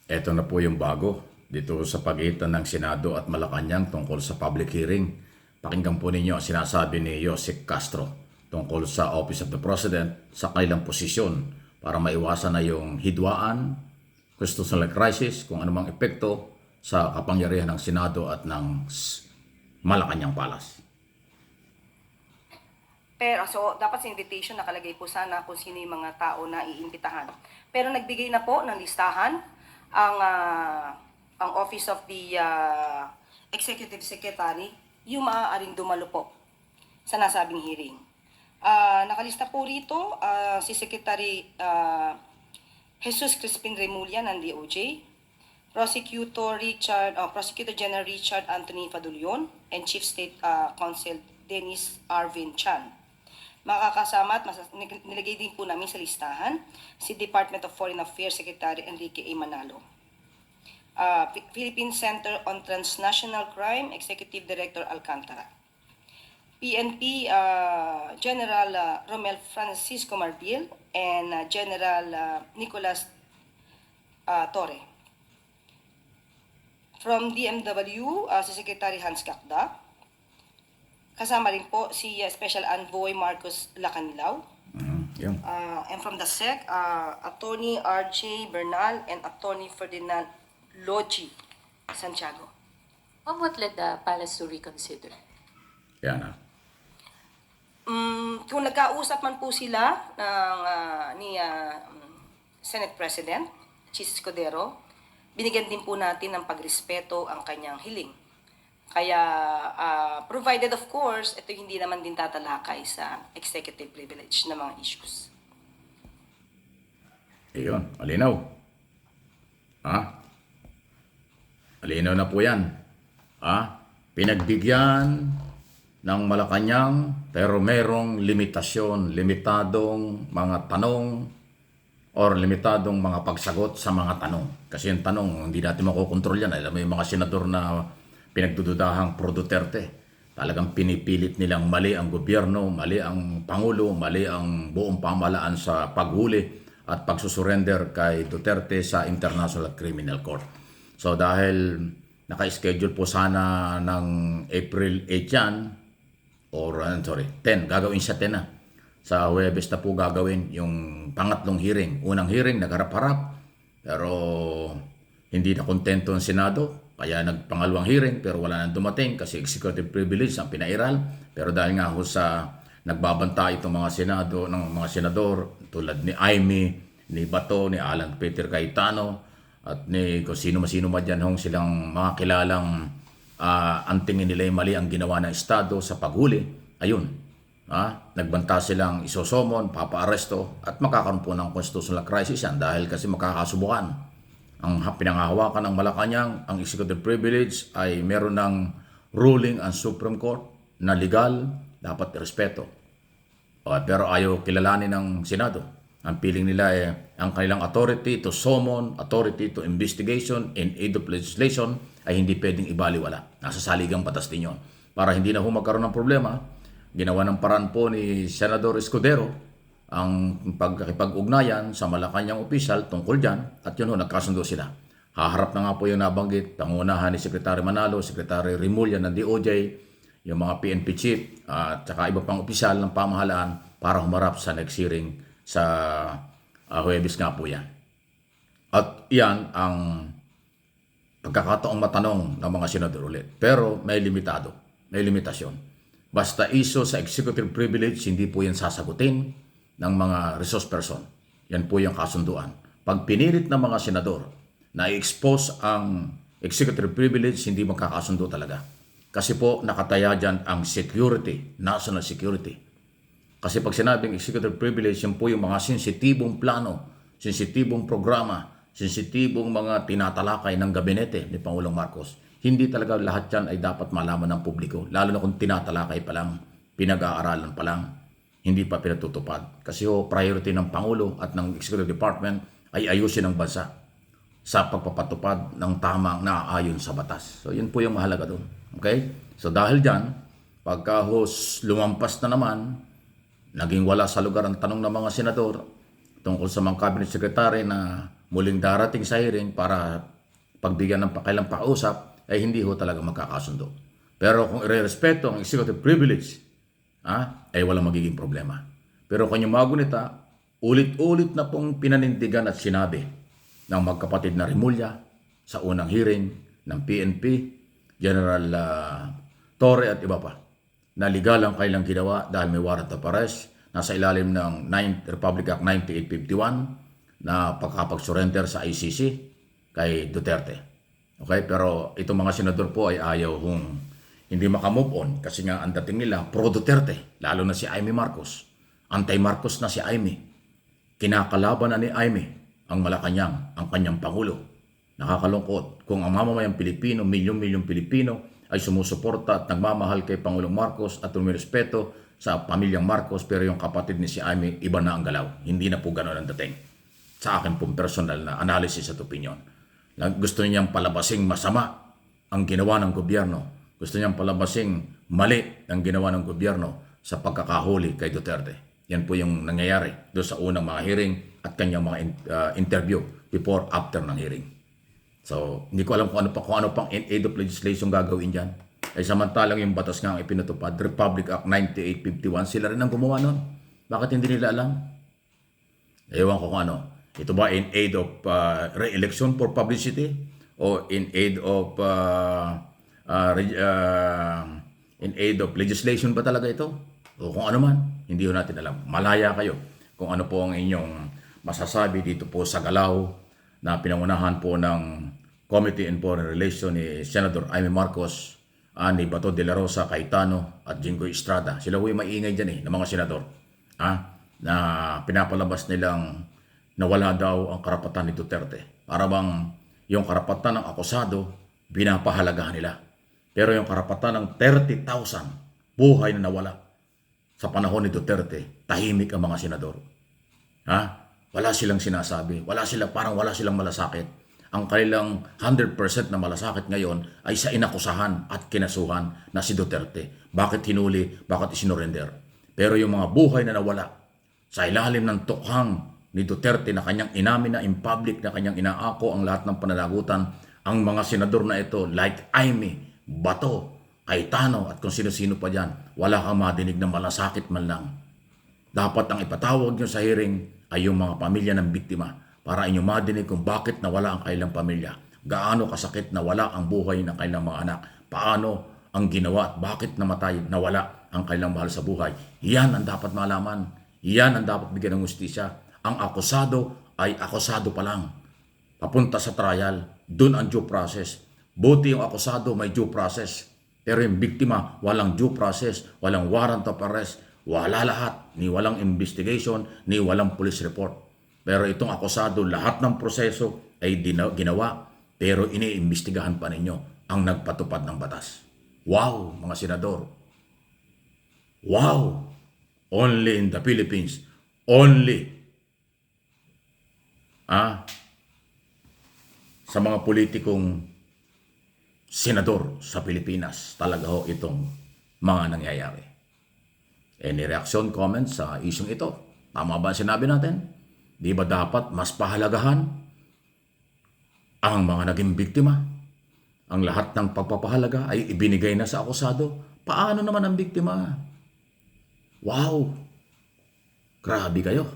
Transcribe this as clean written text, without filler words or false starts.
Ito na po yung bago dito sa pagitan ng Senado at Malacanang tungkol sa public hearing. Pakinggan po ninyo ang sinasabi ni Jose Castro tungkol sa Office of the President sa kanilang posisyon para maiwasan na yung hidwaan, constitutional crisis, kung anumang epekto sa kapangyarihan ng Senado at ng Malacanang Palace. Pero so dapat sa invitation nakalagay po sana kung sino yung mga tao na iimbitahan. Pero nagbigay na po ng listahan ang Office of the Executive Secretary, yung maaaring dumalo po sa nasabing hearing. Nakalista po rito si Secretary Jesus Crispin Remulla ng DOJ, Prosecutor General Richard Anthony Fadulion, and Chief State Counsel Dennis Arvin Chan. Makakasama at nilagay din po namin sa listahan si Department of Foreign Affairs Secretary Enrique A. Manalo, Philippine Center on Transnational Crime Executive Director Alcantara, PNP General Romel Francisco Marbil, and General Nicolas Torre. From DMW, si Secretary Hans Gakda. Kasama rin po si Special Envoy Marcos Lacanilao. And from the SEC, Attorney R.J. Bernal and Attorney Ferdinand Logi Santiago. What led the palace to reconsider? Yan na. Kung nagkausap man po sila ni Senate President Chis Escudero, binigyan din po natin ng pagrespeto ang kanyang hiling. Kaya, provided of course, ito hindi naman din tatalakay sa executive privilege na mga issues. Iyon, malinaw. Malinaw na po yan. Pinagbigyan ng Malacanang pero merong limitasyon, limitadong mga tanong or limitadong mga pagsagot sa mga tanong. Kasi yung tanong, hindi natin makokontrol yan. Alam mo yung mga senador na pinagdududahang pro Duterte. Talagang pinipilit nilang mali ang gobyerno, mali ang Pangulo, mali ang buong pamahalaan sa paghuli at pagsusurrender kay Duterte sa International Criminal Court. So dahil naka-schedule po sana ng April 8 yan, or 10, gagawin siya 10 na. Sa Huwebes na po gagawin yung pangatlong hearing. Unang hearing, nagharap-harap, pero hindi na kontento ang Senado. Kaya nagpangalawang hearing pero wala nang dumating kasi executive privilege ang pinairal. Pero dahil nga ho sa nagbabanta itong mga senado ng mga senador tulad ni Aimee, ni Bato, ni Alan Peter Cayetano at ni kung sino-masino man dyan hong silang mga kilalang ang tingin nila mali ang ginawa ng Estado sa paghuli. Ayun, nagbanta silang isosomon, papaaresto at magkakaroon po ng constitutional crisis yan dahil kasi makakasubukan. Ang pinangahawakan ng Malacanang, ang executive privilege ay meron ng ruling ang Supreme Court na legal, dapat irespeto. Pero ayaw kilalanin ng Senado. Ang piling nila ay ang kanilang authority to summon, authority to investigation, and aid of legislation ay hindi pwedeng ibaliwala. Nasa saligang batas din yun. Para hindi na magkaroon ng problema, ginawa ng paraan po ni Senador Escudero ang pagkakipag-ugnayan sa Malacanang opisyal tungkol dyan at yun nagkasundo sila. Haharap na nga po yung nabanggit, pangunahan ni Secretary Manalo, Secretary Remulla ng DOJ, yung mga PNP chief at saka iba pang opisyal ng pamahalaan para humarap sa next hearing sa Huwebes nga po yan. At yan ang pagkakataong matanong ng mga senador ulit. Pero may limitado, may limitasyon. Basta iso sa executive privilege, hindi po yan sasagutin ng mga resource person. Yan po yung kasunduan. Pag pinilit ng mga senador na i-expose ang executive privilege, hindi magkakasundo talaga. Kasi po nakataya dyan ang security, national security. Kasi pag sinabing executive privilege, yan po yung mga sensitibong plano, sensitibong programa, sensitibong mga tinatalakay ng gabinete ni Pangulong Marcos. Hindi talaga lahat yan ay dapat malaman ng publiko, lalo na kung tinatalakay pa lang, pinag-aaralan pa lang, hindi pa pinatutupad. Kasi priority ng Pangulo at ng Executive Department ay ayusin ang bansa sa pagpapatupad ng tamang naaayon sa batas. So yun po yung mahalaga doon. Okay? So dahil dyan, pagka lumampas na naman, naging wala sa lugar ang tanong ng mga senador tungkol sa mga cabinet secretary na muling darating sa hearing para pagbigyan ng kailang pausap, ay hindi ho talaga magkakasundo. Pero kung irerespeto ang executive privilege, ay walang magiging problema. Pero kung yung mga gunita, ulit-ulit na pong pinanindigan at sinabi ng magkapatid na Remulla sa unang hearing ng PNP, General Torre at iba pa, na legal ang kailang ginawa dahil may warrant of arrest, nasa ilalim ng Republic Act 9851 na pagkapag-surrender sa ICC kay Duterte. Okay, pero itong mga senador po ay ayaw hindi makamove on kasi nga ang dating nila pro-Duterte, lalo na si Amy Marcos. Anti-Marcos na si Amy. Kinakalaban na ni Amy ang Malacanang, ang kanyang Pangulo. Nakakalungkot kung ang mamamayang Pilipino, milyon-milyong Pilipino ay sumusuporta at nagmamahal kay Pangulong Marcos at rumirespeto sa pamilyang Marcos, pero yung kapatid ni si Amy, iba na ang galaw. Hindi na po gano'n ang dating. Sa akin pong personal na analysis at opinion. Gusto niyang palabasing masama ang ginawa ng gobyerno. Gusto niyang palabasing mali ang ginawa ng gobyerno sa pagkakahuli kay Duterte. Yan po yung nangyayari doon sa unang mga hearing at kanyang mga interview before, after ng hearing. So, hindi ko alam kung ano pang in aid of legislation gagawin dyan. Ay samantalang yung batas nga ang ipinatupad, Republic Act 9851, sila rin ang gumawa nun. Bakit hindi nila alam? Ewan ko kung ano. Ito ba in aid of re-election for publicity? O in aid of legislation ba talaga ito? O kung ano man, hindi ko natin alam. Malaya kayo kung ano po ang inyong masasabi dito po sa galaw na pinangunahan po ng Committee on Foreign Relations ni Senator Amy Marcos, ni Bato de la Rosa, Cayetano at Jingoy Estrada. Sila po yung maingay dyan ng mga senador. Na pinapalabas nilang nawala daw ang karapatan ni Duterte. Para bang yung karapatan ng akusado, binapahalagahan nila. Pero yung karapatan ng 30,000 buhay na nawala sa panahon ni Duterte, tahimik ang mga senador. Wala silang sinasabi. Parang wala silang malasakit. Ang kanilang 100% na malasakit ngayon ay sa inakusahan at kinasuhan na si Duterte. Bakit hinuli? Bakit isinurrender? Pero yung mga buhay na nawala sa ilalim ng tukhang ni Duterte na kanyang inamin na in public, na kanyang inaako ang lahat ng pananagutan, ang mga senador na ito, like Amy, Bato, Cayetano at kung sino-sino pa dyan, wala kang madinig na malasakit man lang. Dapat ang ipatawag nyo sa hearing ay yung mga pamilya ng biktima para inyo madinig kung bakit nawala ang kailang pamilya. Gaano kasakit na wala ang buhay ng kailang mga anak. Paano ang ginawa at bakit namatay, nawala ang kailang mahal sa buhay. Yan ang dapat malaman. Yan ang dapat bigyan ng hustisya. Ang akusado ay akusado pa lang. Papunta sa trial, dun ang due process. Buti yung akusado may due process. Pero yung biktima, walang due process, walang warrant of arrest, wala lahat. Ni walang investigation, ni walang police report. Pero itong akusado, lahat ng proseso ay ginawa, pero iniimbestigahan pa ninyo ang nagpatupad ng batas. Wow, mga senador. Wow! Only in the Philippines. Only. Sa mga politikong senador sa Pilipinas, talaga ho itong mga nangyayari. Any reaction, comments sa isyong ito? Tama ba ang sinabi natin? Di ba dapat mas pahalagahan ang mga naging biktima? Ang lahat ng pagpapahalaga ay ibinigay na sa akusado. Paano naman ang biktima? Wow! Grabe kayo.